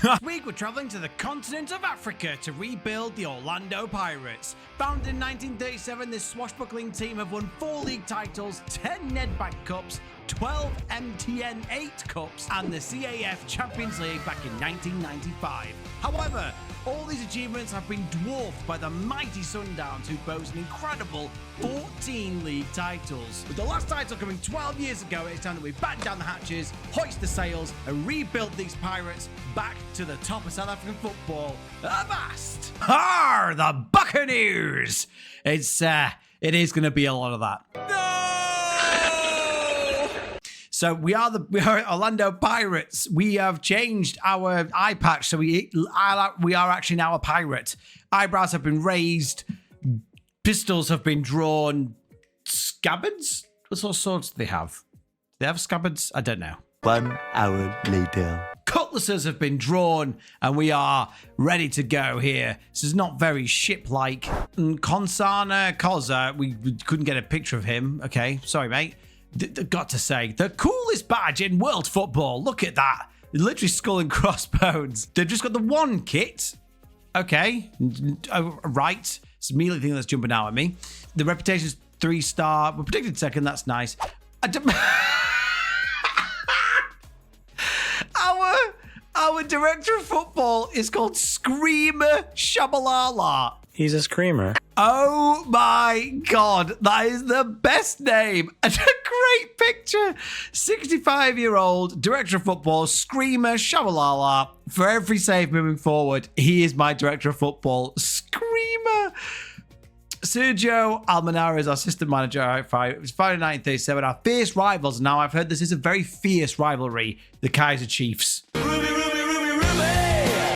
This week we're travelling to the continent of Africa to rebuild the Orlando Pirates. Founded in 1937, this swashbuckling team have won 4 league titles, 10 Nedbank Cups, 12 MTN 8 Cups, and the CAF Champions League back in 1995. However, all these achievements have been dwarfed by the mighty Sundowns, who boast an incredible 14 league titles. With the last title coming 12 years ago, it's time that we batten down the hatches, hoist the sails, and rebuild these Pirates back to the top of South African football. Avast! Har, the Buccaneers! It is going to be a lot of that. So we are Orlando Pirates. We have changed our eye patch, so we are actually now a pirate. Eyebrows have been raised, pistols have been drawn, scabbards? What sort of swords do they have? Do they have scabbards? I don't know. 1 hour later. Cutlasses have been drawn, and we are ready to go here. This is not very ship-like. Konsana Koza, we couldn't get a picture of him. Okay, sorry, mate. Got to say, the coolest badge in world football. Look at that. Literally skull and crossbones. They've just got the one kit. Okay. Right. It's immediately the thing that's jumping out at me. The reputation's 3-star. We're predicted second. That's nice. Our director of football is called Screamer Shabalala. He's a screamer. Oh my God, that is the best name and a great picture. 65-year-old director of football, Screamer Shabalala. For every save moving forward, he is my director of football, Screamer. Sergio Almanara is our assistant manager. It was founded in 1937. Our fierce rivals. Now, I've heard this is a very fierce rivalry, the Kaiser Chiefs.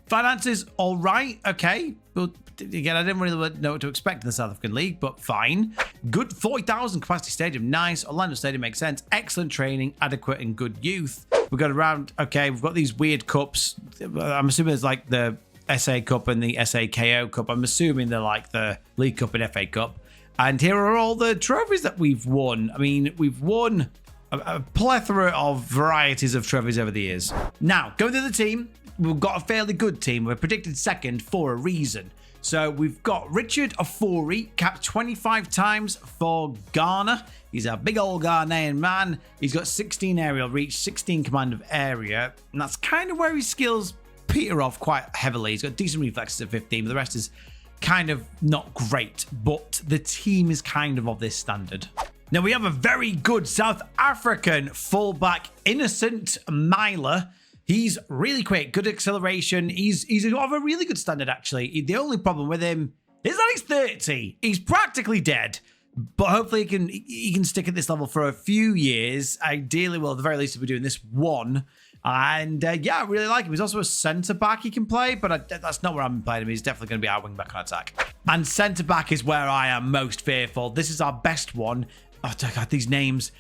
Finances, all right, okay. But again, I didn't really know what to expect in the South African League, but fine. Good 40,000 capacity stadium, nice. Orlando Stadium makes sense. Excellent training, adequate and good youth. We've got around, okay, we've got these weird cups. I'm assuming it's like the SA Cup and the SAKO Cup. I'm assuming they're like the League Cup and FA Cup. And here are all the trophies that we've won. I mean, we've won a plethora of varieties of trophies over the years. Now, going to the team. We've got a fairly good team. We're predicted second for a reason. So we've got Richard Ofori, capped 25 times for Ghana. He's a big old Ghanaian man. He's got 16 aerial reach, 16 command of area. And that's kind of where his skills peter off quite heavily. He's got decent reflexes at 15, but the rest is kind of not great. But the team is kind of this standard. Now we have a very good South African fullback, Innocent Myler. He's really quick, good acceleration. He's of a really good standard, actually. The only problem with him is that he's 30. He's practically dead, but hopefully he can stick at this level for a few years. Ideally, well, at the very least, he'll be doing this one. And yeah, I really like him. He's also a centre-back he can play, but that's not where I'm playing him. He's definitely going to be our wing-back on attack. And centre-back is where I am most fearful. This is our best one. Oh, God, these names.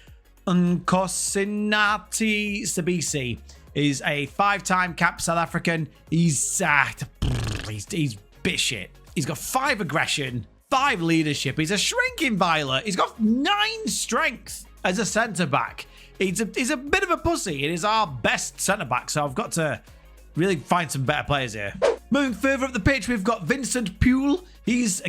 Nkosinati Sabisi is a 5-time capped South African. He's bit shit. He's got 5 aggression, 5 leadership. He's a shrinking violet. He's got 9 strength as a centre-back. He's a bit of a pussy. It is our best centre-back, so I've got to really find some better players here. Moving further up the pitch, we've got Vincent Poole. He's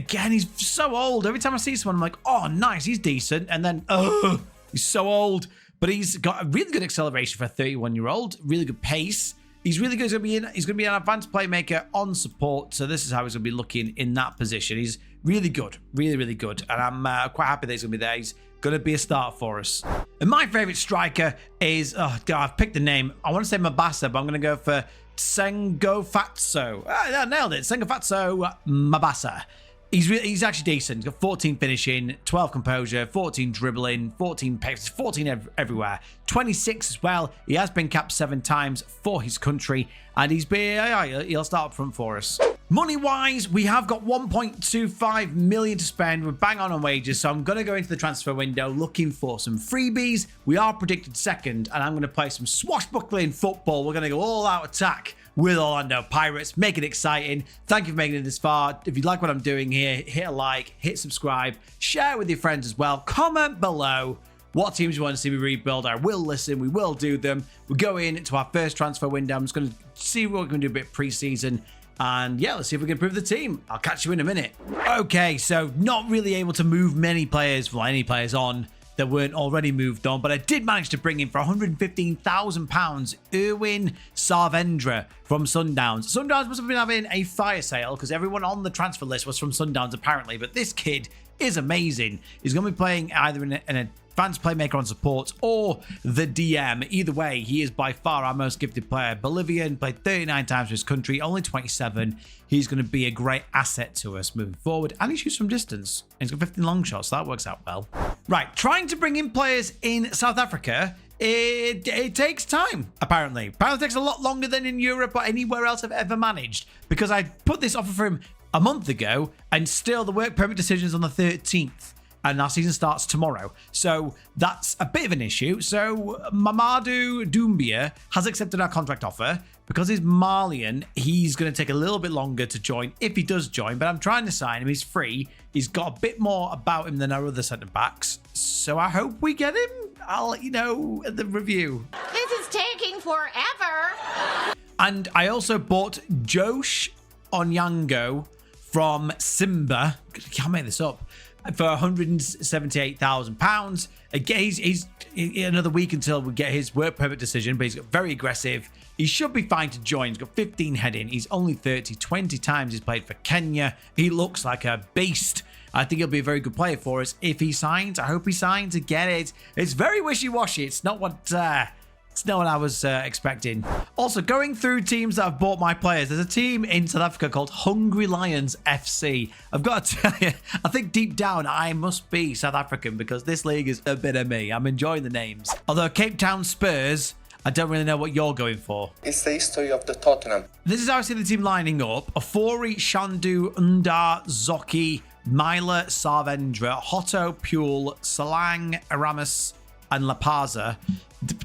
so old. Every time I see someone, I'm like, oh, nice, he's decent. And then, oh, he's so old. But he's got a really good acceleration for a 31-year-old, really good pace. He's really good. He's going to be an advanced playmaker on support. So this is how he's going to be looking in that position. He's really good, really, really good. And I'm quite happy that he's going to be there. He's going to be a start for us. And my favorite striker is, oh God, I've picked the name. I want to say Mabasa, but I'm going to go for Sengofatso. I nailed it. Sengofatso Mabasa. He's actually decent. He's got 14 finishing, 12 composure, 14 dribbling, 14 pace, 14 everywhere. 26 as well. He has been capped 7 times for his country, and he'll start up front for us. Money-wise, we have got 1.25 million to spend. We're bang on wages, so I'm going to go into the transfer window looking for some freebies. We are predicted second, and I'm going to play some swashbuckling football. We're going to go all-out attack with Orlando Pirates. Make it exciting. Thank you for making it this far. If you like what I'm doing here, hit a like, hit subscribe, share with your friends as well. Comment below. what teams you want to see me rebuild. I will listen. We will do them. We're going into our first transfer window. I'm just going to see what we're going to do a bit pre-season. And yeah, let's see if we can improve the team. I'll catch you in a minute. Okay, so not really able to move many players, well, any players on that weren't already moved on, but I did manage to bring in for £115,000 Erwin Sarvendra from Sundowns. Sundowns must have been having a fire sale because everyone on the transfer list was from Sundowns apparently, but this kid is amazing. He's going to be playing either in an advanced playmaker on support or the DM. Either way, he is by far our most gifted player. Bolivian, played 39 times for his country, only 27. He's going to be a great asset to us moving forward, and he shoots from distance. And he's got 15 long shots, so that works out well. Right, trying to bring in players in South Africa, it takes time, apparently. Apparently it takes a lot longer than in Europe or anywhere else I've ever managed, because I put this offer for him a month ago, and still the work permit decision is on the 13th. And our season starts tomorrow. So that's a bit of an issue. So Mamadou Doumbia has accepted our contract offer. Because he's Malian, he's going to take a little bit longer to join, if he does join. But I'm trying to sign him. He's free. He's got a bit more about him than our other centre-backs. So I hope we get him. I'll let you know at the review. This is taking forever. And I also bought Josh Onyango from Simba. I can't make this up. For £178,000. Again, he's another week until we get his work permit decision, but he's got very aggressive. He should be fine to join. He's got 15 heading. He's only 30. 20 times he's played for Kenya. He looks like a beast. I think he'll be a very good player for us if he signs. I hope he signs to get it. It's very wishy-washy. It's not what I was expecting. Also, going through teams that have bought my players, there's a team in South Africa called Hungry Lions FC. I've got to tell you, I think deep down I must be South African because this league is a bit of me. I'm enjoying the names. Although Cape Town Spurs, I don't really know what you're going for. It's the history of the Tottenham. This is how I see the team lining up. Afori, Shandu, Undar, Zoki, Myla, Sarvendra, Hotto, Pule, Salang, Aramis, and La Paza.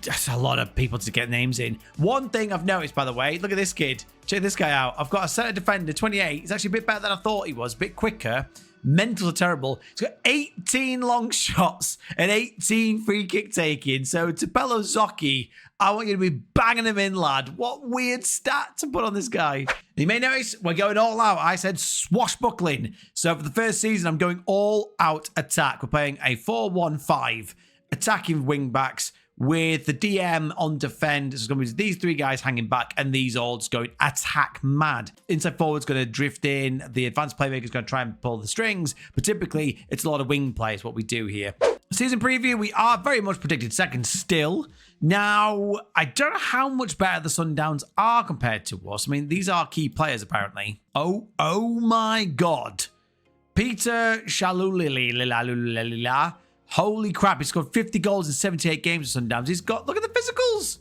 That's a lot of people to get names in. One thing I've noticed, by the way, look at this kid. Check this guy out. I've got a centre defender, 28. He's actually a bit better than I thought he was, a bit quicker. Mentals are terrible. He's got 18 long shots and 18 free kick taking. So, Tapelo Zoki, I want you to be banging him in, lad. What weird stat to put on this guy. You may notice we're going all out. I said swashbuckling. So, for the first season, I'm going all out attack. We're playing a 4-1-5 attacking wing backs with the DM on defend. It's going to be these three guys hanging back and these all just going attack mad. Inside forward's going to drift in. The advanced playmaker's going to try and pull the strings, but typically it's a lot of wing plays what we do here. Season preview, we are very much predicted second still. Now, I don't know how much better the Sundowns are compared to us. I mean, these are key players apparently. Oh my God. Peter Shalulilila. Holy crap, he's scored 50 goals in 78 games for Sundowns. Look at the physicals.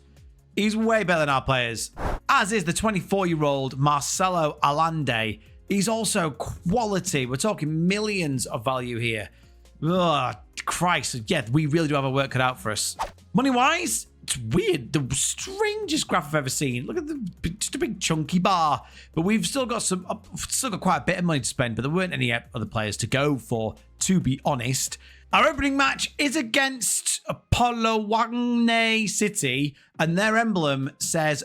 He's way better than our players. As is the 24-year-old Marcelo Allende. He's also quality. We're talking millions of value here. Ugh, Christ. Yeah, we really do have a work cut out for us. Money-wise, it's weird. The strangest graph I've ever seen. Look at just a big chunky bar. But we've still got quite a bit of money to spend, but there weren't any other players to go for, to be honest. Our opening match is against Polokwane City, and their emblem says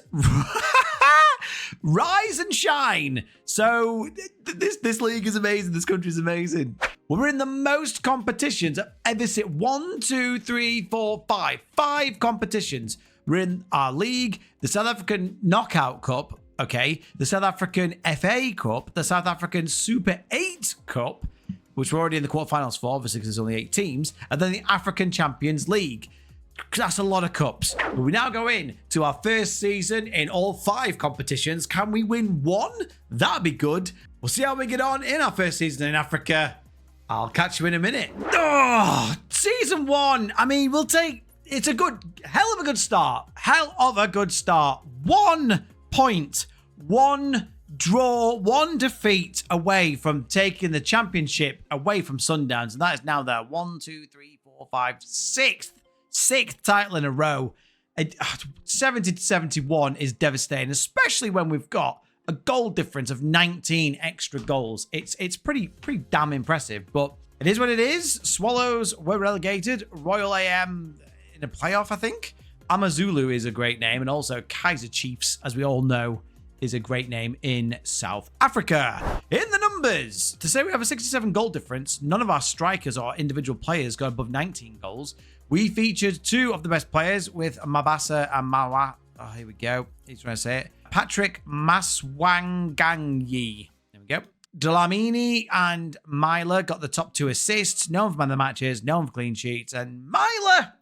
"Rise and shine." So this league is amazing. This country is amazing. We're in the most competitions I've ever seen. 1, 2, 3, 4, 5. 5 competitions. We're in our league, the South African Knockout Cup, okay, the South African FA Cup, the South African Super 8 Cup, which we're already in the quarterfinals for, obviously because there's only 8 teams, and then the African Champions League. That's a lot of cups. But we now go in to our first season in all 5 competitions. Can we win 1? That'd be good. We'll see how we get on in our first season in Africa. I'll catch you in a minute. Oh, season 1. I mean, it's a hell of a good start. Hell of a good start. 1 point, 1 draw, 1 defeat away from taking the championship away from Sundowns. And that is now their 1, 2, 3, 4, 5, 6th title in a row. 70 to 71 is devastating, especially when we've got a goal difference of 19 extra goals. It's pretty damn impressive, but it is what it is. Swallows were relegated. Royal AM in a playoff, I think. Amazulu is a great name, and also Kaiser Chiefs, as we all know, is a great name in South Africa. In the numbers, to say we have a 67 goal difference, none of our strikers or individual players got above 19 goals. We featured two of the best players with Mabasa and Mawa. Oh, here we go. He's trying to say it. Patrick Maswanganyi. There we go. Dlamini and Myler got the top 2 assists. No one for man of the matches, no one for clean sheets, and Myler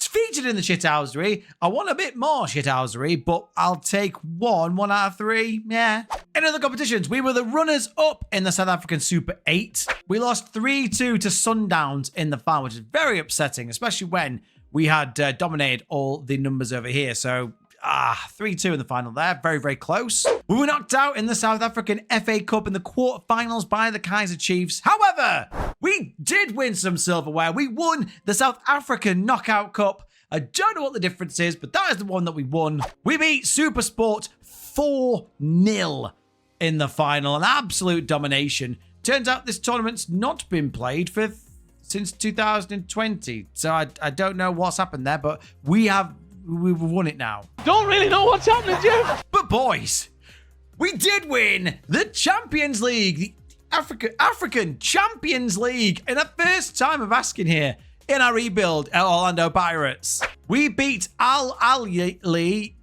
featured in the shithousery. I want a bit more shithousery, but I'll take 1 out of 3. Yeah. In other competitions, we were the runners-up in the South African Super 8. We lost 3-2 to Sundowns in the final, which is very upsetting, especially when we had dominated all the numbers over here. So, 3-2 in the final there. Very, very close. We were knocked out in the South African FA Cup in the quarterfinals by the Kaiser Chiefs. However, we did win some silverware. We won the South African Knockout Cup. I don't know what the difference is, but that is the one that we won. We beat SuperSport 4-0 in the final. An absolute domination. Turns out this tournament's not been played since 2020. So I don't know what's happened there, but we've won it now. Don't really know what's happening, Jeff. But boys, we did win the Champions League, the African Champions League, in the first time of asking here in our rebuild at Orlando Pirates. We beat Al Ahly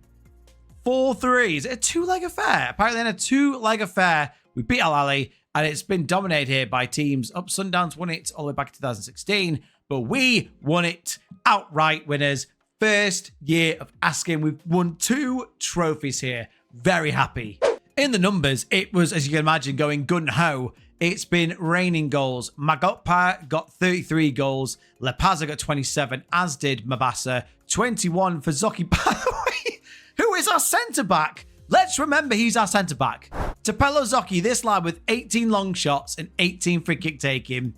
4-3. Is it a 2-leg affair? Apparently in a 2-leg affair, we beat Al Ahly, and it's been dominated here by teams. Sundowns won it all the way back in 2016, but we won it outright winners. First year of asking. We've won 2 trophies here. Very happy. In the numbers, it was, as you can imagine, going gun-ho. It's been raining goals. Magotpa got 33 goals. Lepaza got 27, as did Mabasa. 21 for Zoki, by the way, who is our centre-back. Let's remember he's our centre-back. Tapelo Zoki, this lad with 18 long shots and 18 free kick taking,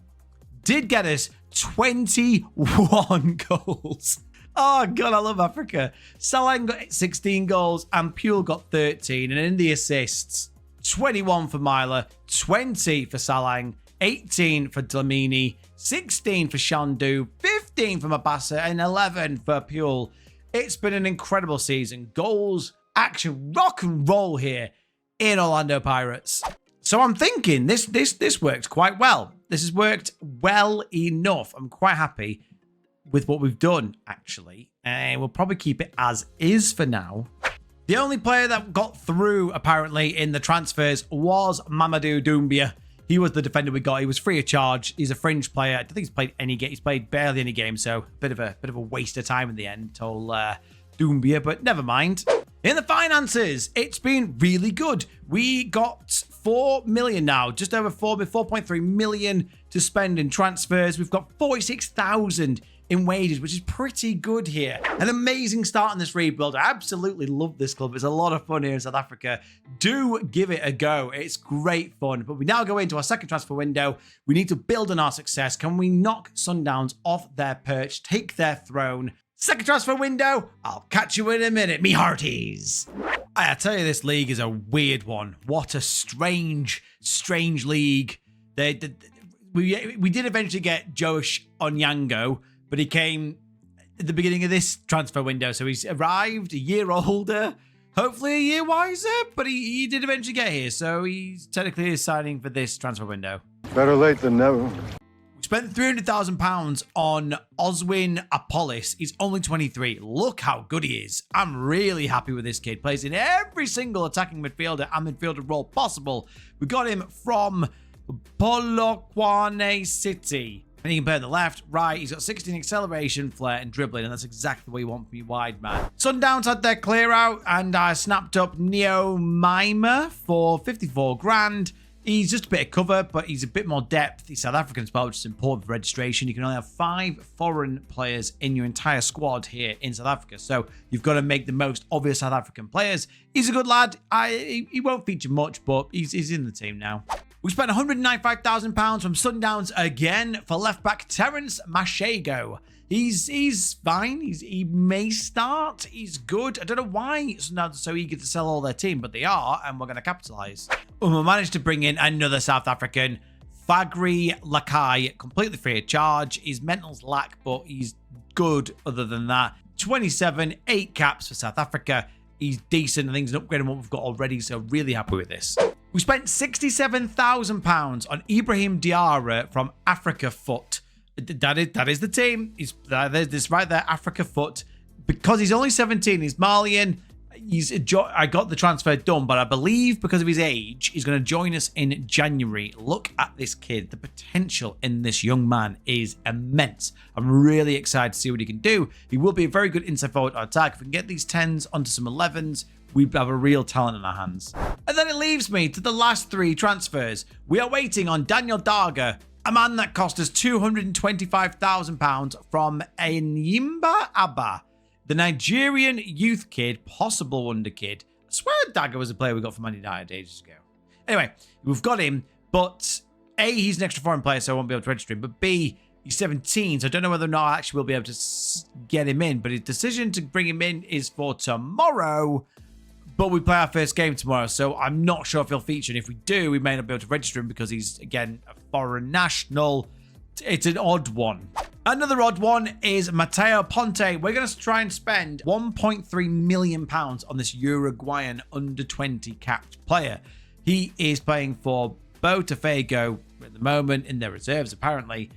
did get us 21 goals. Oh, God, I love Africa. Salang got 16 goals and Puel got 13. And in the assists, 21 for Myler, 20 for Salang, 18 for Dlamini, 16 for Shandu, 15 for Mabasa, and 11 for Puel. It's been an incredible season. Goals, action, rock and roll here in Orlando Pirates. So I'm thinking this worked quite well. This has worked well enough. I'm quite happy with what we've done, actually. And we'll probably keep it as is for now. The only player that got through, apparently, in the transfers was Mamadou Doumbia. He was the defender we got. He was free of charge. He's a fringe player. I don't think he's played any game. He's played barely any game, so a bit of a waste of time in the end, told Doumbia, but never mind. In the finances, it's been really good. We got 4 million now, just over 4.3 million to spend in transfers. We've got 46,000 in wages, which is pretty good here. An amazing start in this rebuild. I absolutely love this club. It's a lot of fun here in South Africa. Do give it a go. It's great fun. But we now go into our second transfer window. We need to build on our success. Can we knock Sundowns off their perch, take their throne? Second transfer window. I'll catch you in a minute, me hearties. I tell you, this league is a weird one. What a strange league. We did eventually get Josh Onyango, but he came at the beginning of this transfer window, so he's arrived a year older, hopefully a year wiser, but he did eventually get here, so he's technically signing for this transfer window. Better late than never. We spent £300,000 on Oswin Apollis. He's only 23. Look how good he is. I'm really happy with this kid. Plays in every single attacking midfielder and midfielder role possible. We got him from Polokwane City. And he can play on the left, right. He's got 16 acceleration, flair, and dribbling, and that's exactly what you want from your wide man. Sundowns had their clear out, and I snapped up Neo Mima for 54 grand. He's just a bit of cover, but he's a bit more depth. He's South African as well, which is important for registration. You can only have 5 foreign players in your entire squad here in South Africa, so you've got to make the most of your South African players. He's a good lad. He won't feature much, but he's in the team now. We spent £195,000 from Sundowns again for left-back Terence Mashego. He's fine. He may start. He's good. I don't know why Sundowns are so eager to sell all their team, but they are, and we're going to capitalize. We managed to bring in another South African, Fagri Lakai, completely free of charge. His mentals lack, but he's good other than that. 27, 8 caps for South Africa. He's decent. I think he's an upgrade on what we've got already, so really happy with this. We spent £67,000 on Ibrahim Diarra from Africa Foot. That is the team. That is this right there, Africa Foot. Because he's only 17, he's Malian. I got the transfer done, but I believe because of his age, he's going to join us in January. Look at this kid. The potential in this young man is immense. I'm really excited to see what he can do. He will be a very good inside forward on attack. If we can get these 10s onto some 11s, we have a real talent in our hands. And then it leaves me to the last 3 transfers. We are waiting on Daniel Darga, a man that cost us £225,000 from Enyimba Abba, the Nigerian youth kid, possible wonder kid. I swear Dagger was a player we got from Man United ages ago. Anyway, we've got him, but A, he's an extra foreign player, so I won't be able to register him, but B, he's 17, so I don't know whether or not I actually will be able to get him in, but his decision to bring him in is for tomorrow, but we play our first game tomorrow, so I'm not sure if he'll feature, and if we do, we may not be able to register him because he's, again, a foreign national. It's an odd one. Another odd one is Matteo Ponte. We're going to try and spend £1.3 million on this Uruguayan under-20 capped player. He is playing for Botafogo at the moment in their reserves, apparently.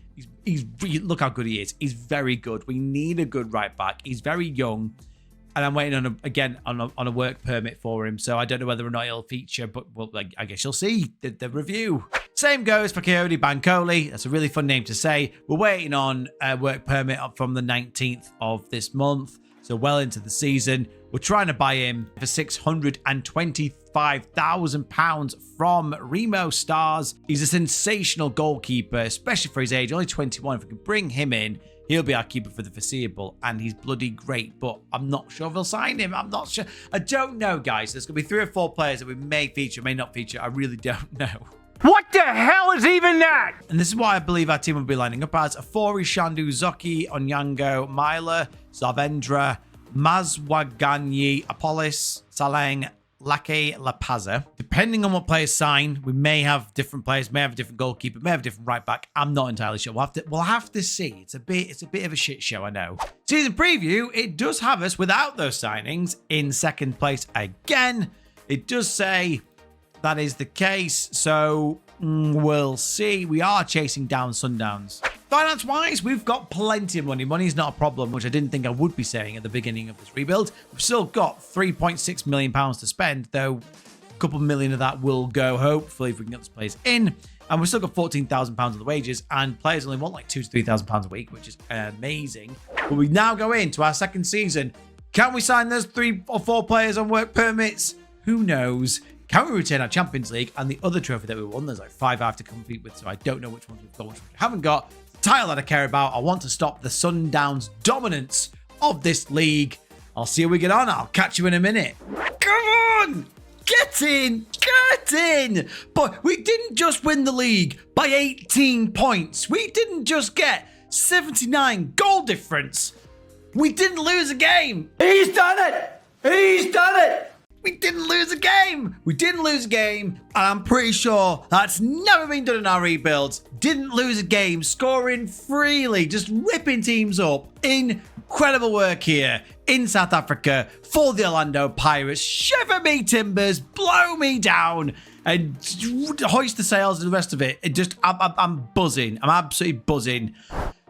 Look how good he is. He's very good. We need a good right back. He's very young. And I'm waiting on a work permit for him. So I don't know whether or not he'll feature, but well, I guess you'll see the review. Same goes for Coyote Bankole. That's a really fun name to say. We're waiting on a work permit up from the 19th of this month. So well into the season. We're trying to buy him for £625,000 from Remo Stars. He's a sensational goalkeeper, especially for his age, only 21. If we can bring him in, he'll be our keeper for the foreseeable, and he's bloody great, but I'm not sure if we'll sign him. I'm not sure. I don't know, guys. There's going to be 3 or 4 players that we may feature, may not feature. I really don't know. What the hell is even that? And this is why I believe our team will be lining up as Afori, Shandu, Zoki, Onyango, Myla, Zarvendra, Mazwaganyi, Apollos, Saleng, Lake Lapaza. Depending on what players sign, we may have different players, may have a different goalkeeper, may have a different right back. I'm not entirely sure. We'll have to see. It's a bit of a shit show, I know. Season preview, it does have us without those signings in second place again. It does say that is the case, so we'll see. We are chasing down Sundowns. Finance-wise, we've got plenty of money. Money's not a problem, which I didn't think I would be saying at the beginning of this rebuild. We've still got £3.6 million to spend, though a couple million of that will go, hopefully, if we can get those players in. And we've still got £14,000 of the wages, and players only want like £2,000 to £3,000 a week, which is amazing. But we now go into our second season. Can we sign those 3 or 4 players on work permits? Who knows? Can we retain our Champions League and the other trophy that we won? There's like 5 I have to compete with, so I don't know which ones we've got, which ones we haven't got. The title that I care about, I want to stop the Sundowns' dominance of this league. I'll see how we get on. I'll catch you in a minute. Come on! Get in! Get in! But we didn't just win the league by 18 points. We didn't just get 79 goal difference. We didn't lose a game. He's done it! He's done it! We didn't lose a game. We didn't lose a game. And I'm pretty sure that's never been done in our rebuilds. Didn't lose a game, scoring freely, just ripping teams up. Incredible work here in South Africa for the Orlando Pirates. Shiver me timbers, blow me down, and hoist the sails and the rest of it. I'm buzzing. I'm absolutely buzzing.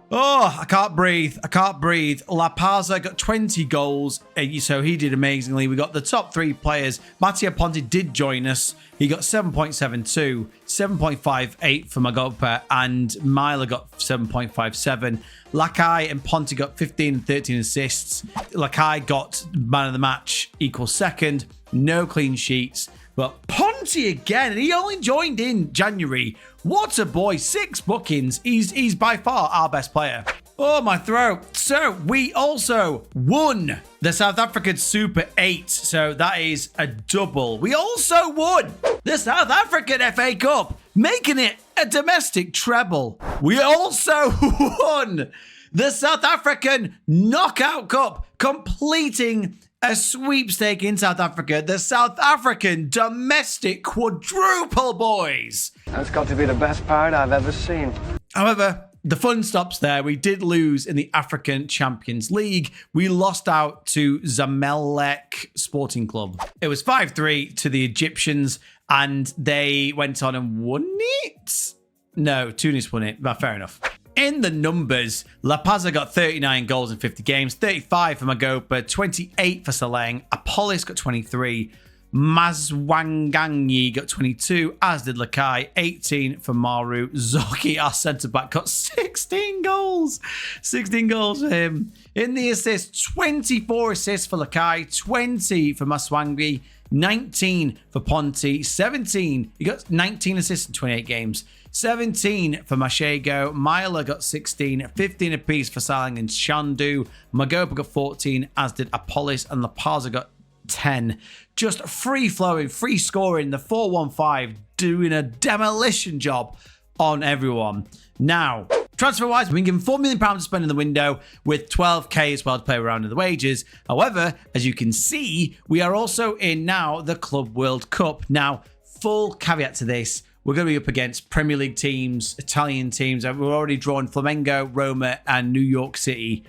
Oh, I can't breathe. I can't breathe. La Parza got 20 goals, so he did amazingly. We got the top 3 players. Matteo Ponte did join us. He got 7.72, 7.58 for my goalkeeper, and Myla got 7.57. Lakai and Ponte got 15 and 13 assists. Lakai got man of the match, equals second. No clean sheets. But Ponte again, and he only joined in January. What a boy, 6 bookings. He's by far our best player. Oh, my throat. So we also won the South African Super 8. So that is a double. We also won the South African FA Cup, making it a domestic treble. We also won the South African Knockout Cup, completing a sweepstake in South Africa, the South African domestic quadruple, boys. That's got to be the best part I've ever seen. However, the fun stops there. We did lose in the African Champions League. We lost out to Zamalek Sporting Club. It was 5-3 to the Egyptians, and they went on and won it? No, Tunis won it, but fair enough. In the numbers, La Paz got 39 goals in 50 games, 35 for Magopa, 28 for Saleng, Apollos got 23, Mazwanganyi got 22, as did Lakai, 18 for Maru. Zoki, our centre-back, got 16 goals. 16 goals for him. In the assists, 24 assists for Lakai, 20 for Maswangi, 19 for Ponti, 17. He got 19 assists in 28 games. 17 for Mashego. Myla got 16, 15 apiece for Salang and Shandu. Magopa got 14, as did Apollos, and La Paz got 10. Just free flowing, free scoring. The 4-1-5 doing a demolition job on everyone. Now, transfer wise, we've been given £4 million to spend in the window with 12k as well to play around in the wages. However, as you can see, we are also in now the Club World Cup. Now, full caveat to this, we're going to be up against Premier League teams, Italian teams. We're already drawn Flamengo, Roma, and New York City.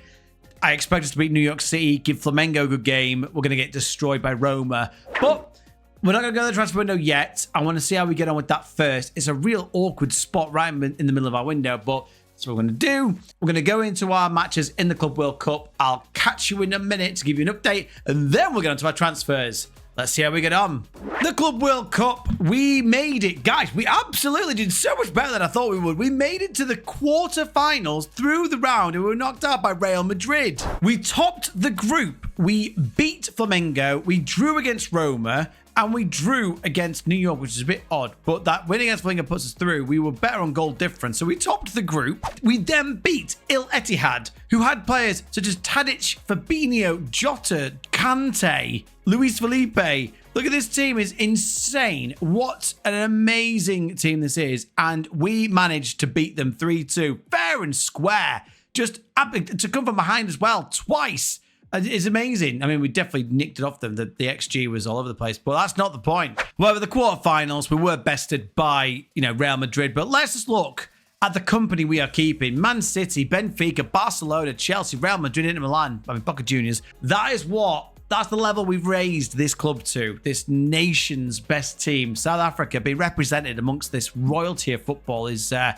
I expect us to beat New York City, give Flamengo a good game. We're going to get destroyed by Roma. But we're not going to go to the transfer window yet. I want to see how we get on with that first. It's a real awkward spot right in the middle of our window, but that's what we're going to do. We're going to go into our matches in the Club World Cup. I'll catch you in a minute to give you an update, and then we'll get on to our transfers. Let's see how we get on. The Club World Cup, we made it. Guys, we absolutely did so much better than I thought we would. We made it to the quarterfinals through the round, and we were knocked out by Real Madrid. We topped the group. We beat Flamengo. We drew against Roma, and we drew against New York, which is a bit odd. But that win against Flamengo puts us through. We were better on goal difference, so we topped the group. We then beat Il Etihad, who had players such as Tadic, Fabinho, Jota, Kante, Luis Felipe. Look at this team, is insane. What an amazing team this is. And we managed to beat them 3-2. Fair and square. Just to come from behind as well twice. It's amazing. I mean, we definitely nicked it off them. The XG was all over the place, but that's not the point. However, the quarterfinals, we were bested by, Real Madrid. But let's just look at the company we are keeping. Man City, Benfica, Barcelona, Chelsea, Real Madrid, Inter Milan, Boca Juniors. That's the level we've raised this club to. This nation's best team. South Africa being represented amongst this royalty of football is a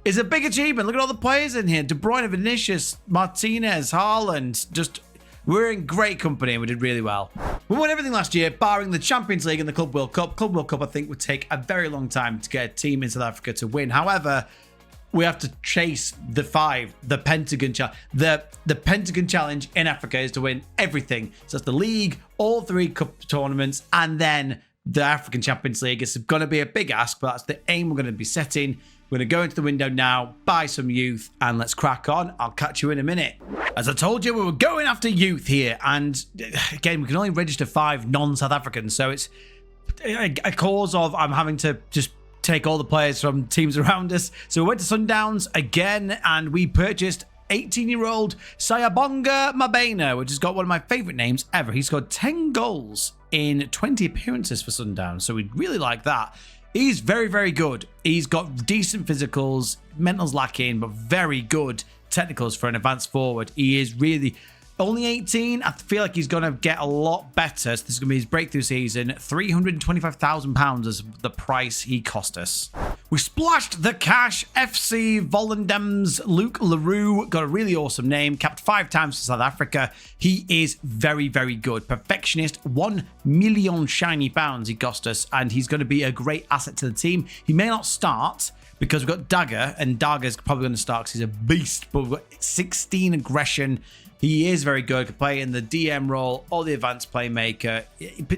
big achievement. Look at all the players in here. De Bruyne, Vinicius, Martinez, Haaland. We're in great company and we did really well. We won everything last year, barring the Champions League and the Club World Cup. Club World Cup, I think, would take a very long time to get a team in South Africa to win. However, we have to chase the Pentagon Challenge. The Pentagon Challenge in Africa is to win everything. So that's the league, all 3 cup tournaments, and then the African Champions League. It's going to be a big ask, but that's the aim we're going to be setting. We're going to go into the window now, buy some youth, and let's crack on. I'll catch you in a minute. As I told you, we were going after youth here, and again, we can only register 5 non-South Africans, so it's a cause of I'm having to just take all the players from teams around us. So we went to Sundowns again, and we purchased 18-year-old Sayabonga Mabena, which has got one of my favorite names ever. He scored 10 goals in 20 appearances for Sundowns, so we really like that. He's very, very good. He's got decent physicals, mental's lacking, but very good technicals for an advanced forward. He is really only 18. I feel like he's going to get a lot better. So this is going to be his breakthrough season. £325,000 is the price he cost us. We splashed the cash. FC Volendam's Luke Leroux got a really awesome name. Capped 5 times for South Africa. He is very, very good. Perfectionist. 1 million shiny pounds he cost us. And he's going to be a great asset to the team. He may not start because we've got Dagger. And Dagger's probably going to start because he's a beast. But we've got 16 aggression. He is very good. Can play in the DM role or the advanced playmaker.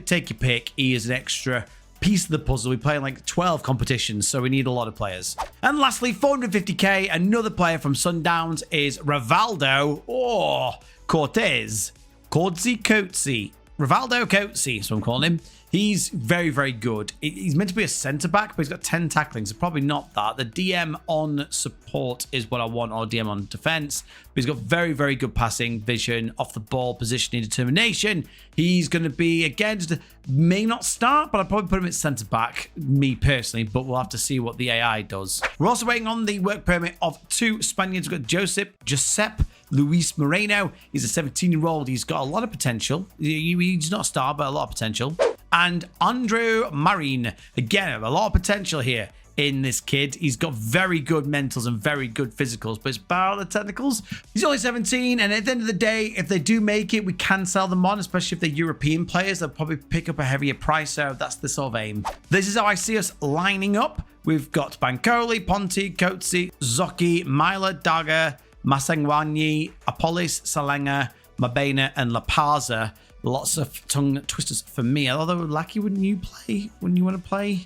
Take your pick. He is an extra piece of the puzzle. We play in like 12 competitions, so we need a lot of players. And lastly, 450k. Another player from Sundowns is Rivaldo or Cortez. Coatsy. Rivaldo Coatsy, so I'm calling him. He's very, very good. He's meant to be a centre-back, but he's got 10 tackling, so probably not that. The DM on support is what I want, or DM on defence. But he's got very, very good passing, vision, off the ball, positioning, determination. He's going to be, again, may not start, but I'll probably put him at centre-back, me personally, but we'll have to see what the AI does. We're also waiting on the work permit of 2 Spaniards. We've got Giuseppe Luis Moreno. He's a 17-year-old. He's got a lot of potential. He's not a star, but a lot of potential. And Andrew Marin, again, a lot of potential here in this kid. He's got very good mentals and very good physicals, but it's about the technicals. He's only 17, and at the end of the day, if they do make it, we can sell them on, especially if they're European players. They'll probably pick up a heavier price, so that's the sort of aim. This is how I see us lining up. We've got Bancoli, Ponti, Coetzee, Zocchi, Myla, Daga, Masengwanyi, Apolis, Salenga, Mabena, and La Parza. Lots of tongue twisters for me. Although, Lucky, wouldn't you play? Wouldn't you want to play?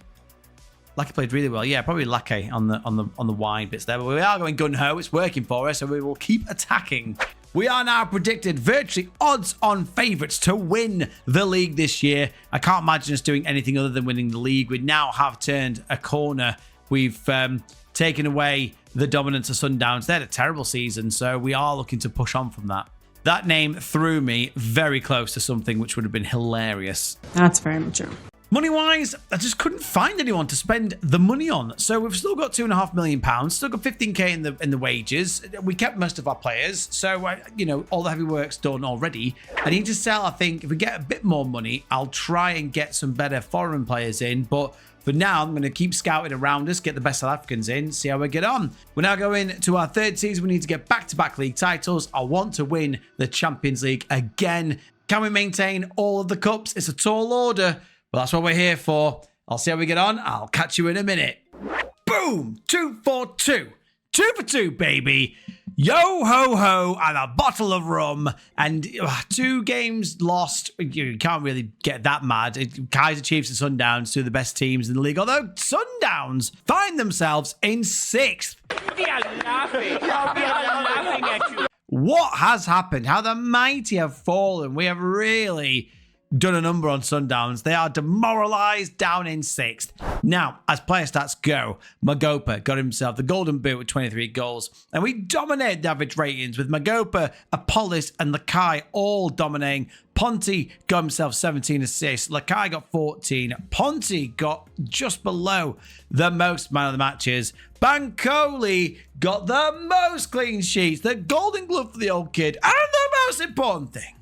Lucky played really well. Yeah, probably Lucky on the wide bits there. But we are going gung-ho. It's working for us, so we will keep attacking. We are now predicted virtually odds-on favourites to win the league this year. I can't imagine us doing anything other than winning the league. We now have turned a corner. We've taken away the dominance of Sundowns. They had a terrible season, so we are looking to push on from that. That name threw me very close to something which would have been hilarious. That's very mature. Money-wise, I just couldn't find anyone to spend the money on. So we've still got £2.5 million, still got 15k in the wages. We kept most of our players, so you know, all the heavy work's done already. I need to sell. I think if we get a bit more money, I'll try and get some better foreign players in. But for now, I'm going to keep scouting around us, get the best South Africans in, see how we get on. We're now going to our 3rd season. We need to get back-to-back league titles. I want to win the Champions League again. Can we maintain all of the cups? It's a tall order. Well, that's what we're here for. I'll see how we get on. I'll catch you in a minute. Boom! 2 for 2. 2 for 2, baby. Yo ho ho, and a bottle of rum. And 2 games lost. You can't really get that mad. Kaiser Chiefs and Sundowns, 2 of the best teams in the league. Although Sundowns find themselves in 6th. We are laughing. We are laughing at you. What has happened? How the mighty have fallen. We have really done a number on Sundowns. They are demoralised, down in 6th. Now, as player stats go, Magopa got himself the golden boot with 23 goals. And we dominated the average ratings with Magopa, Apolis, and Lakai all dominating. Ponti got himself 17 assists. Lakai got 14. Ponti got just below the most man of the matches. Bancoli got the most clean sheets. The golden glove for the old kid. And the most important thing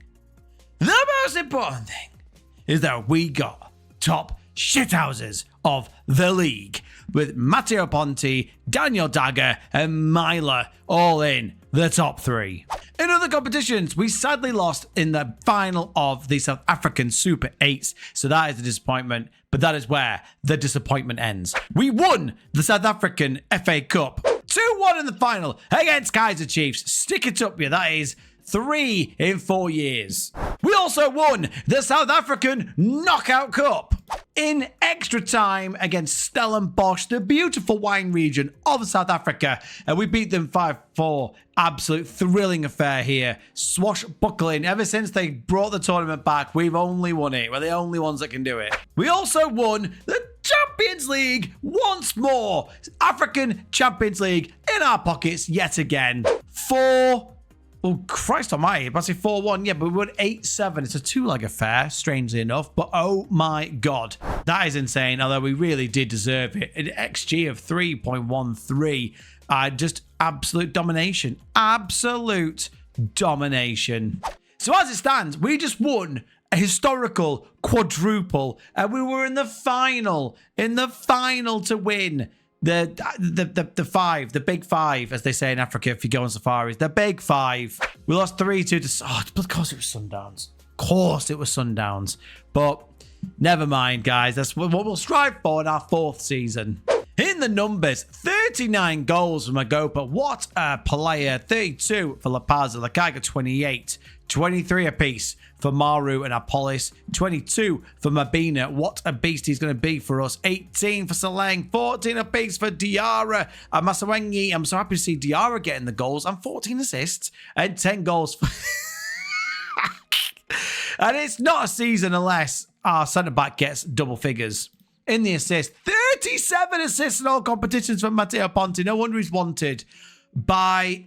is that we got top shithouses of the league with Matteo Ponti, Daniel Dagger, and Myla all in the top 3. In other competitions, we sadly lost in the final of the South African Super 8s, so that is a disappointment, but that is where the disappointment ends. We won the South African FA Cup 2-1 in the final against Kaiser Chiefs. Stick it up here, that is 3 in 4 years. We also won the South African Knockout Cup in extra time against Stellenbosch, the beautiful wine region of South Africa. And we beat them 5-4. Absolute thrilling affair here. Swashbuckling. Ever since they brought the tournament back, we've only won it. We're the only ones that can do it. We also won the Champions League once more. African Champions League in our pockets yet again. Oh, Christ almighty. I say 4-1. Yeah, but we won 8-7. It's a 2-leg affair, strangely enough. But oh my God. That is insane. Although we really did deserve it. An XG of 3.13. Just absolute domination. Absolute domination. So as it stands, we just won a historical quadruple. And we were in the final. In the final to win the 5, the big 5, as they say in Africa if you go on safaris. The big 5. We lost 3-2 to... Oh, of course it was Sundowns. Of course it was Sundowns. But never mind, guys. That's what we'll strive for in our 4th season. In the numbers, 39 goals from Magopa. What a player. 32 for La Paz. Lakai 28. 23 apiece for Maru and Apolis. 22 for Mabina. What a beast he's going to be for us. 18 for Saleng. 14 apiece for Diarra and Masawengi. I'm so happy to see Diarra getting the goals. And 14 assists and 10 goals for... And it's not a season unless our centre-back gets double figures. In the assist, 37 assists in all competitions from Matteo Ponti. No wonder he's wanted by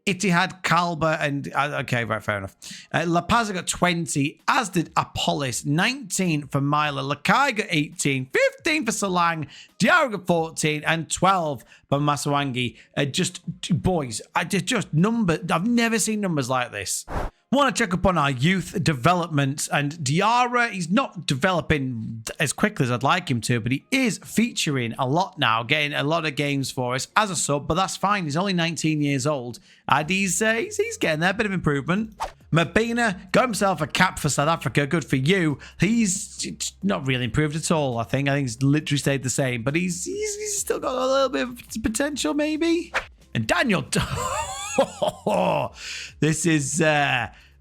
Etihad, Kalba, and... okay, right, fair enough. La Paz got 20, as did Apollos. 19 for Myla. Lakai got 18. 15 for Salang. Diarra got 14. And 12 for Masawangi. Boys, just numbers. I've never seen numbers like this. Want to check up on our youth development, and Diarra, he's not developing as quickly as I'd like him to, but he is featuring a lot now, getting a lot of games for us as a sub, but that's fine. He's only 19 years old, and he's getting there, a bit of improvement. Mabina got himself a cap for South Africa. Good for you. He's not really improved at all, I think. he's literally stayed the same, but he's still got a little bit of potential, maybe. And Daniel...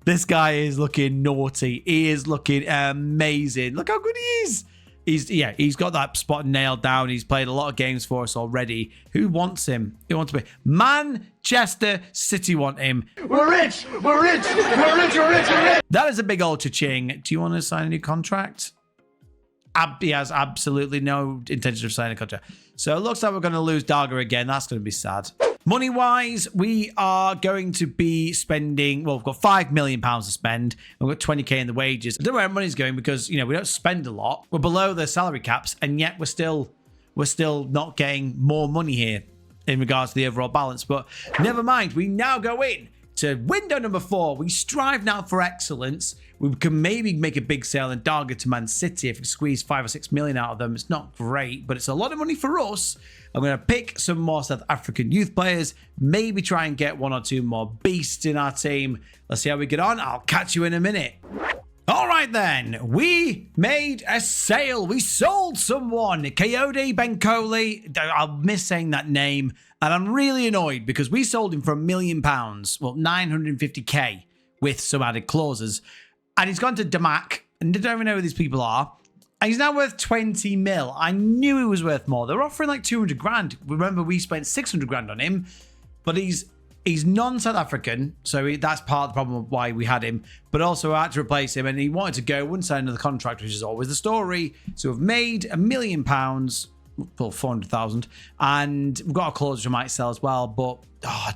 this guy is looking naughty. He is looking amazing. Look how good he is. He's got that spot nailed down. He's played a lot of games for us already. Who wants him? Who wants to be? Manchester City want him. We're rich! We're rich! We're rich! We're rich! We're rich! That is a big old cha-ching. Do you want to sign a new contract? He has absolutely no intention of signing a contract. So it looks like we're going to lose Darga again. That's going to be sad. Money-wise, we are going to be spending... Well, we've got £5 million to spend. We've got 20k in the wages. I don't know where our money's going because, we don't spend a lot. We're below the salary caps, and yet we're still not getting more money here in regards to the overall balance. But never mind. We now go in to window number 4. We strive now for excellence. We can maybe make a big sale in Darga to Man City if we squeeze 5 or 6 million out of them. It's not great, but it's a lot of money for us. I'm going to pick some more South African youth players, maybe try and get 1 or 2 more beasts in our team. Let's see how we get on. I'll catch you in a minute. All right, then. We made a sale. We sold someone. Kayode Benkoli. I'll miss saying that name. And I'm really annoyed because we sold him for £1 million. Well, 950k with some added clauses. And he's gone to Damac. And I don't even know who these people are. And he's now worth 20 mil. I knew he was worth more. They're offering like 200 grand. Remember, we spent 600 grand on him. But he's non-South African. So that's part of the problem of why we had him. But also I had to replace him. And he wanted to go. Wouldn't sign another contract, which is always the story. So we've made £1 million. Well, 400,000, and we've got a clause which I might sell as well, but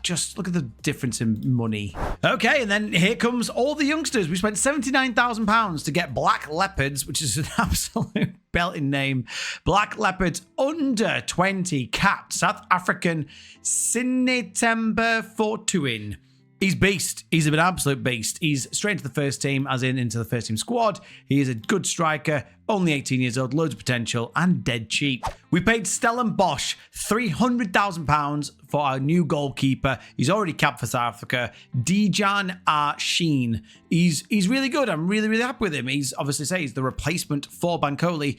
just look at the difference in money. Okay, and then here comes all the youngsters. We spent £79,000 to get Black Leopards, which is an absolute belting name. Black Leopards under 20, capped South African Sinetemba Fortuin. He's beast. He's an absolute beast. He's straight into the first team, as in into the first team squad. He is a good striker, only 18 years old, loads of potential, and dead cheap. We paid Stellenbosch £300,000 for our new goalkeeper. He's already capped for South Africa, Dejan Sheen. He's really good. I'm really, really happy with him. He's obviously he's the replacement for Bankole.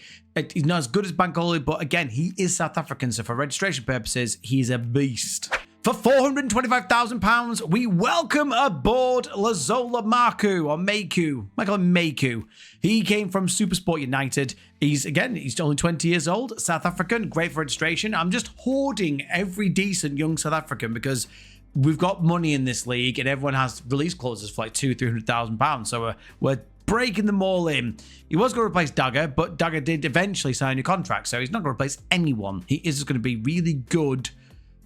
He's not as good as Bankole, but again, he is South African, so for registration purposes, he's a beast. For £425,000, we welcome aboard Lazola Marku, or Maku. I call him Maku. He came from Supersport United. He's only 20 years old, South African, great for registration. I'm just hoarding every decent young South African because we've got money in this league and everyone has release clauses for like £200,000-300,000. So we're breaking them all in. He was going to replace Dagger, but Dagger did eventually sign a new contract, so he's not going to replace anyone. He is just going to be really good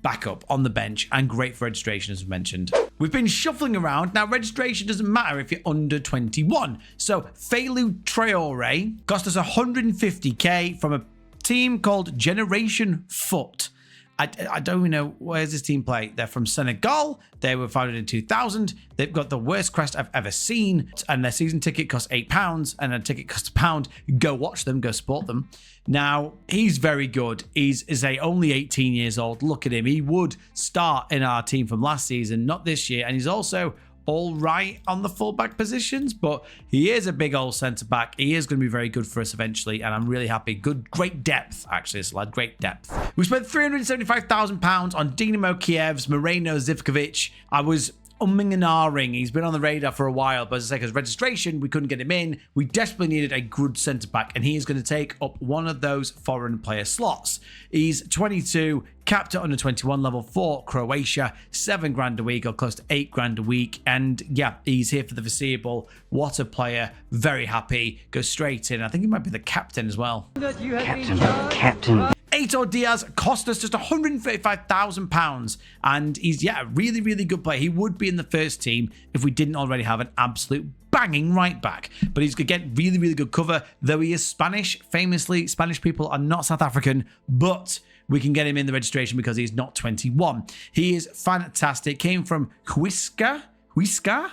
backup on the bench and great for registration, as mentioned. We've been shuffling around. Now, registration doesn't matter if you're under 21. So, Feilu Traore cost us 150k from a team called Generation Foot. I don't even know, where's this team play? They're from Senegal. They were founded in 2000. They've got the worst crest I've ever seen. And their season ticket costs £8 and a ticket costs £1. Go watch them, go support them. Now, he's very good. He's only 18 years old. Look at him. He would start in our team from last season, not this year. And he's also all right on the fullback positions, but he is a big old centre-back. He is going to be very good for us eventually, and I'm really happy. Great depth, actually, this lad. Great depth. We spent £375,000 on Dinamo Kiev's Moreno Zivkovic. I was umming and ahhing. He's been on the radar for a while, but as I say, because registration, we couldn't get him in. We desperately needed a good centre-back, and he is going to take up one of those foreign player slots. He's 22, capped at under 21 level for Croatia, $7,000 a week or close to $8,000 a week. And yeah, he's here for the foreseeable. What a player. Very happy. Goes straight in. I think he might be the captain as well. Captain. Aitor Diaz cost us just £135,000, and he's, yeah, a really, really good player. He would be in the first team if we didn't already have an absolute banging right back, but he's going to get really, really good cover, though he is Spanish. Famously, Spanish people are not South African, but we can get him in the registration because he's not 21. He is fantastic. Came from Huesca,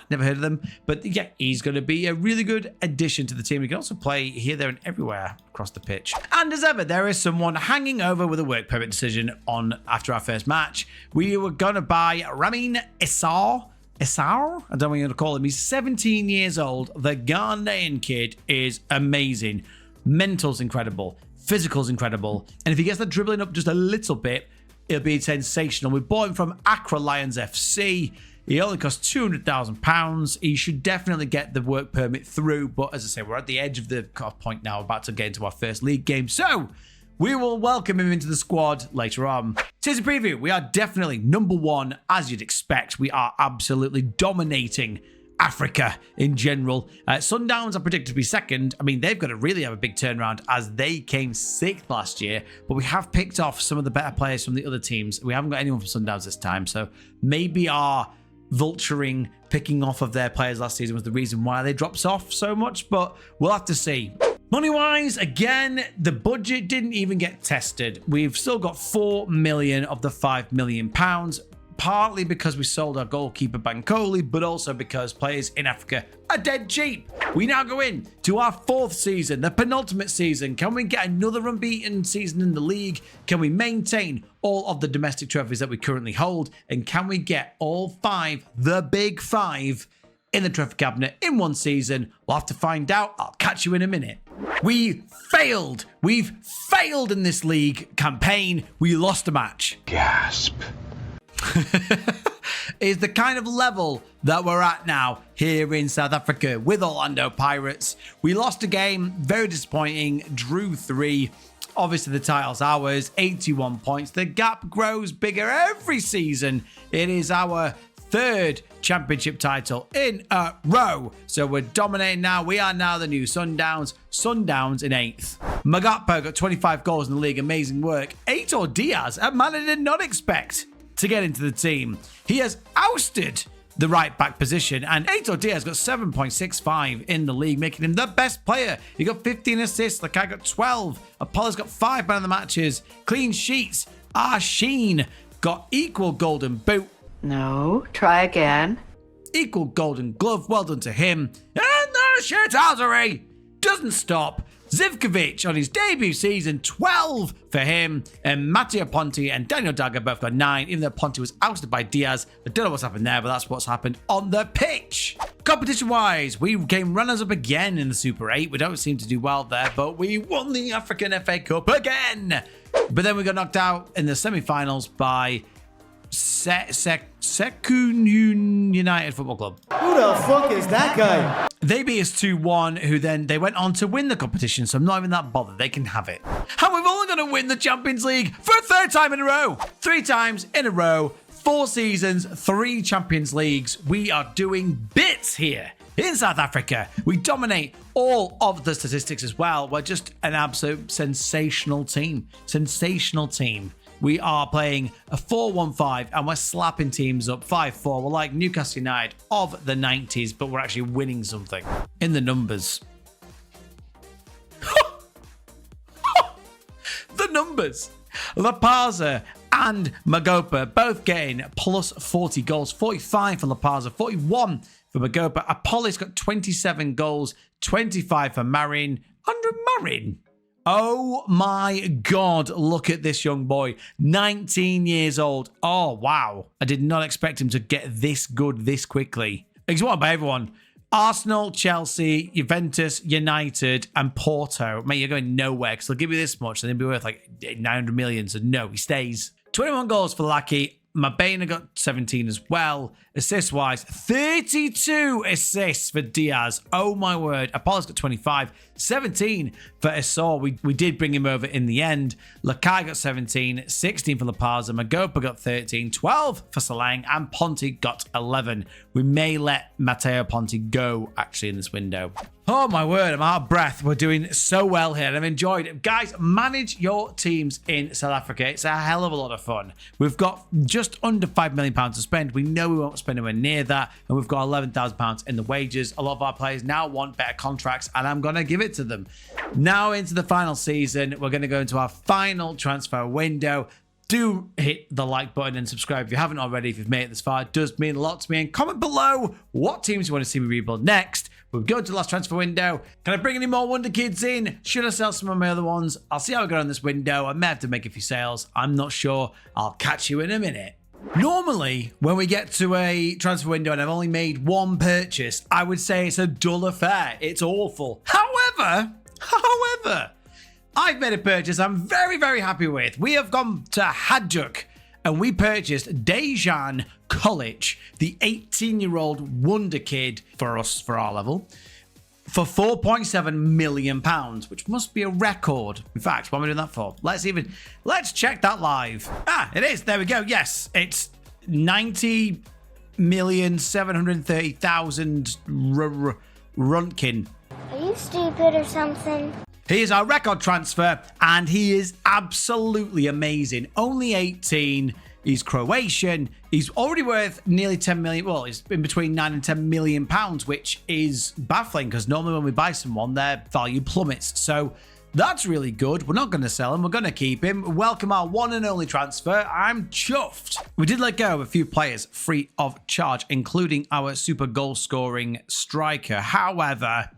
never heard of them, but yeah, he's going to be a really good addition to the team. He can also play here, there, and everywhere across the pitch. And as ever, there is someone hanging over with a work permit decision on after our first match. We were going to buy Ramin Issar. I don't know what you're going to call him. He's 17 years old. The Ghanaian kid is amazing. Mental's incredible. Physical's incredible. And if he gets the dribbling up just a little bit, it'll be sensational. We bought him from Accra Lions FC. He only costs £200,000. He should definitely get the work permit through. But as I say, we're at the edge of the cut-off point now, about to get into our first league game. So we will welcome him into the squad later on. Here's a preview. We are definitely number one, as you'd expect. We are absolutely dominating Africa in general. Sundowns are predicted to be second. I mean, they've got to really have a big turnaround as they came sixth last year, but we have picked off some of the better players from the other teams. We haven't got anyone from Sundowns this time, so maybe our vulturing, picking off of their players last season was the reason why they dropped off so much, but we'll have to see. Money-wise, again, the budget didn't even get tested. We've still got 4 million of the £5 million, partly because we sold our goalkeeper Bankoli, but also because players in Africa are dead cheap. We now go in to our fourth season, the penultimate season. Can we get another unbeaten season in the league? Can we maintain all of the domestic trophies that we currently hold? And can we get all five, the big five, in the trophy cabinet in one season? We'll have to find out. I'll catch you in a minute. We failed. We've failed in this league campaign. We lost a match. Gasp. Is the kind of level that we're at now here in South Africa with Orlando Pirates. We lost a game, very disappointing, drew 3. Obviously, the title's ours, 81 points. The gap grows bigger every season. It is our third championship title in a row. So we're dominating now. We are now the new Sundowns. Sundowns in 8th. Magapo got 25 goals in the league. Amazing work. Aitor Diaz, a man I did not expect to get into the team. He has ousted the right back position, and Aitor Diaz got 7.65 in the league, making him the best player. He got 15 assists. The guy got 12. Apollo's got 5 man of the matches. Clean sheets. Sheen got equal golden boot. No, try again. Equal golden glove. Well done to him. And the shithousery doesn't stop. Zivkovic on his debut season, 12 for him. And Matteo Ponti and Daniel Daga both got 9, even though Ponti was ousted by Diaz. I don't know what's happened there, but that's what's happened on the pitch. Competition-wise, we came runners-up again in the Super 8. We don't seem to do well there, but we won the African FA Cup again. But then we got knocked out in the semi-finals by Sekun United Football Club. Who the fuck is that guy? They beat us 2-1, who then they went on to win the competition, so I'm not even that bothered. They can have it. And we've only got to win the Champions League for a 3rd time in a row. 3 times in a row, 4 seasons, 3 Champions Leagues. We are doing bits here in South Africa. We dominate all of the statistics as well. We're just an absolute sensational team. Sensational team. We are playing a 4-1-5 and we're slapping teams up 5-4. We're like Newcastle United of the 90s, but we're actually winning something in the numbers. The numbers. La Parza and Magopa both getting plus 40 goals. 45 for La Parza, 41 for Magopa. Apollo's got 27 goals, 25 for Marin. Andre Marin. Oh my God, look at this young boy. 19 years old. Oh, wow. I did not expect him to get this good this quickly. He's wanted by everyone. Arsenal, Chelsea, Juventus, United, and Porto. Mate, you're going nowhere because they'll give you this much and they'll be worth like 900 million. So no, he stays. 21 goals for Lucky. Mabena got 17 as well. Assist-wise, 32 assists for Diaz. Oh, my word. Apollo's got 25. 17 for Esau. We did bring him over in the end. Lakai got 17. 16 for La Paz. Magopa got 13. 12 for Salang. And Ponte got 11. We may let Matteo Ponte go, actually, in this window. Oh, my word. I'm out of breath. We're doing so well here, and I've enjoyed it. Guys, manage your teams in South Africa. It's a hell of a lot of fun. We've got just under £5 million to spend. We know we won't spend anywhere near that, and we've got £11,000 in the wages. A lot of our players now want better contracts, and I'm going to give it to them. Now into the final season, we're going to go into our final transfer window. Do hit the like button and subscribe if you haven't already. If you've made it this far, it does mean a lot to me. And comment below what teams you want to see me rebuild next. We've gone to the last transfer window. Can I bring any more Wonder Kids in? Should I sell some of my other ones? I'll see how I go on this window. I may have to make a few sales. I'm not sure. I'll catch you in a minute. Normally, when we get to a transfer window and I've only made one purchase, I would say it's a dull affair. It's awful. However, I've made a purchase I'm very, very happy with. We have gone to Hajduk and we purchased Dejan Kolic, the 18-year-old wonder kid for us, for our level, for £4.7 million, which must be a record. In fact, what am I doing that for? Let's check that live. Ah, it is. There we go. Yes, it's 90,730,000 Runtkin. Are you stupid or something? He is our record transfer, and he is absolutely amazing. Only 18. He's Croatian. He's already worth nearly 10 million. Well, he's in between 9 and 10 million pounds, which is baffling because normally when we buy someone, their value plummets. So that's really good. We're not going to sell him. We're going to keep him. Welcome our one and only transfer. I'm chuffed. We did let go of a few players free of charge, including our super goal scoring striker. However,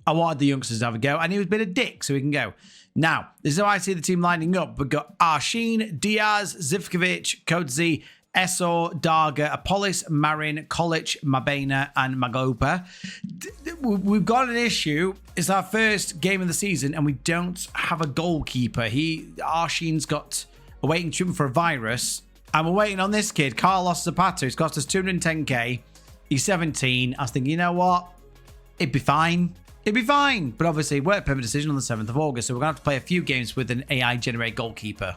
I wanted the youngsters to have a go, and he was a bit of dick, so we can go. Now, this is how I see the team lining up. We've got Arshin, Diaz, Zivkovic, Kodzi, Esor, Darga, Apollis, Marin, Kolic, Mabena, and Magopa. We've got an issue. It's our first game of the season, and we don't have a goalkeeper. Arshin's got a waiting treatment for a virus, and we're waiting on this kid, Carlos Zapata, who's cost us 210k. He's 17. I was thinking, you know what? It'd be fine. It'd be fine. But obviously, work permit decision on the 7th of August, so we're going to have to play a few games with an AI-generated goalkeeper.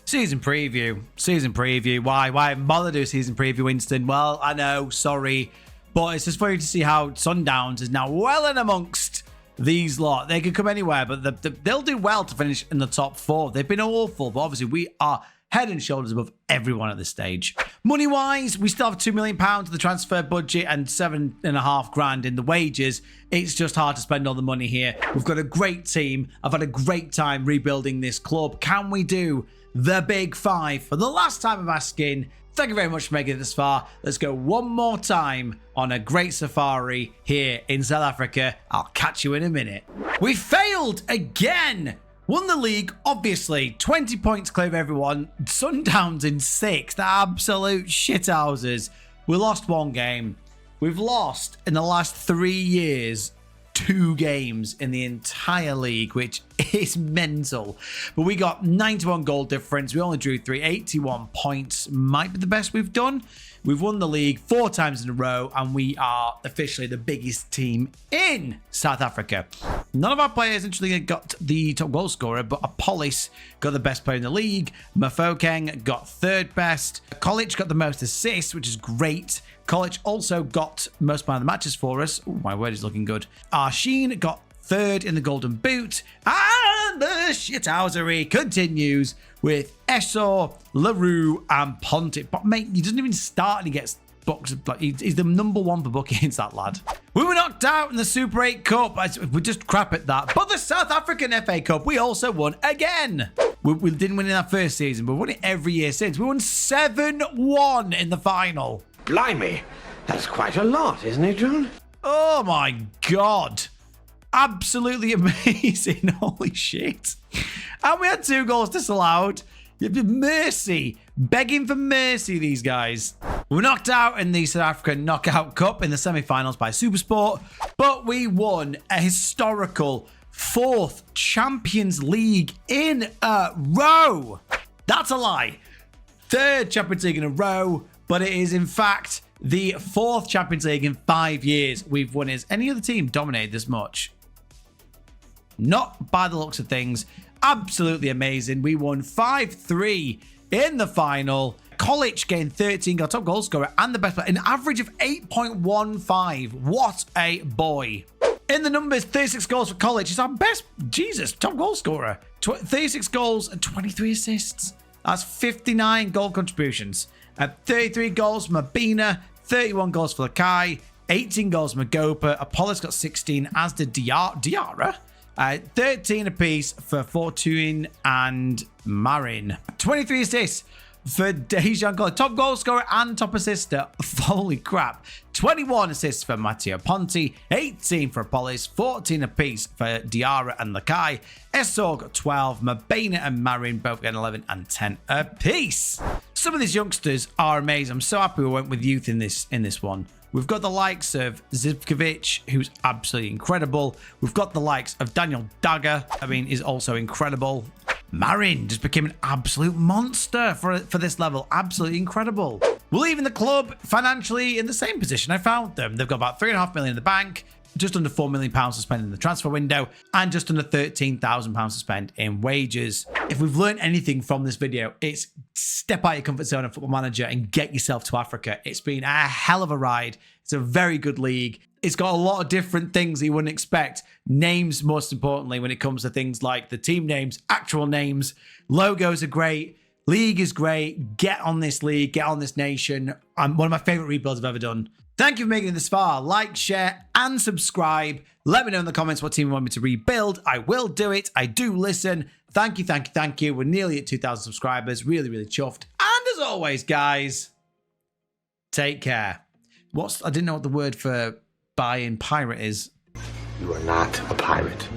Season preview. Why bother do a season preview, Winston? Well, I know, sorry. But it's just for you to see how Sundowns is now well in amongst these lot. They could come anywhere, but they'll do well to finish in the top 4. They've been awful, but obviously we are head and shoulders above everyone at this stage. Money-wise, we still have £2 million of the transfer budget and $7,500 in the wages. It's just hard to spend all the money here. We've got a great team. I've had a great time rebuilding this club. Can we do the big 5 for the last time of asking? Thank you very much for making it this far. Let's go one more time on a great safari here in South Africa. I'll catch you in a minute. We failed again. Won the league, obviously. 20 points clear of everyone. Sundowns in 6th. Absolute shithouses. We lost one game. We've lost, in the last 3 years, 2 games in the entire league, which is mental. But we got 91 goal difference. We only drew 3. 81 points. Might be the best we've done. We've won the league 4 times in a row, and we are officially the biggest team in South Africa. None of our players actually got the top goal scorer, but Apollis got the best player in the league. Mafokeng got 3rd best. Kolic got the most assists, which is great. Kolic also got most man of the matches for us. Oh, my word, is looking good. Arshin got 3rd in the Golden Boot. And the shithousery continues with Esor, LaRue, and Ponte. But mate, he doesn't even start and he gets booked. He's the #1 for bookings, that lad. We were knocked out in the Super 8 Cup. We're just crap at that. But the South African FA Cup, we also won again. We didn't win in our first season, but we've won it every year since. We won 7-1 in the final. Blimey, that's quite a lot, isn't it, John? Oh my God. Absolutely amazing. Holy shit. And we had 2 goals disallowed. Mercy. Begging for mercy, these guys. We were knocked out in the South African Knockout Cup in the semi-finals by Supersport, but we won a historical 4th Champions League in a row. That's a lie. 3rd Champions League in a row, but it is in fact the 4th Champions League in 5 years we've won. Has any other team dominated this much? Not by the looks of things. Absolutely amazing. We won 5-3 in the final. College gained 13, got top goal scorer and the best player. An average of 8.15. What a boy. In the numbers, 36 goals for College. He's our best, Jesus, top goal scorer. 36 goals and 23 assists. That's 59 goal contributions. 33 goals from Mabina, 31 goals for Lakai, 18 goals from Magopa. Apollo's got 16, as did Diarra. 13 apiece for Fortune and Marin. 23 assists for Dejan College. Top goal scorer and top assister. Holy crap. 21 assists for Matteo Ponti. 18 for Apollos. 14 apiece for Diarra and Lakai. Essor got 12. Mabena and Marin both getting 11 and 10 apiece. Some of these youngsters are amazing. I'm so happy we went with youth in this one. We've got the likes of Zivkovic, who's absolutely incredible. We've got the likes of Daniel Dagger, is also incredible. Marin just became an absolute monster for this level. Absolutely incredible. We're leaving the club financially in the same position I found them. They've got about £3.5 million in the bank, just under £4 million to spend in the transfer window, and just under £13,000 to spend in wages. If we've learned anything from this video, it's step out your comfort zone of Football Manager and get yourself to Africa. It's been a hell of a ride. It's a very good league. It's got a lot of different things that you wouldn't expect. Names, most importantly, when it comes to things like the team names, actual names. Logos are great. League is great. Get on this league. Get on this nation. One of my favorite rebuilds I've ever done. Thank you for making it this far. Like, share, and subscribe. Let me know in the comments what team you want me to rebuild. I will do it. I do listen. Thank you, thank you, thank you. We're nearly at 2,000 subscribers. Really, really chuffed. And as always, guys, take care. I didn't know what the word for buy in pirate is. You are not a pirate.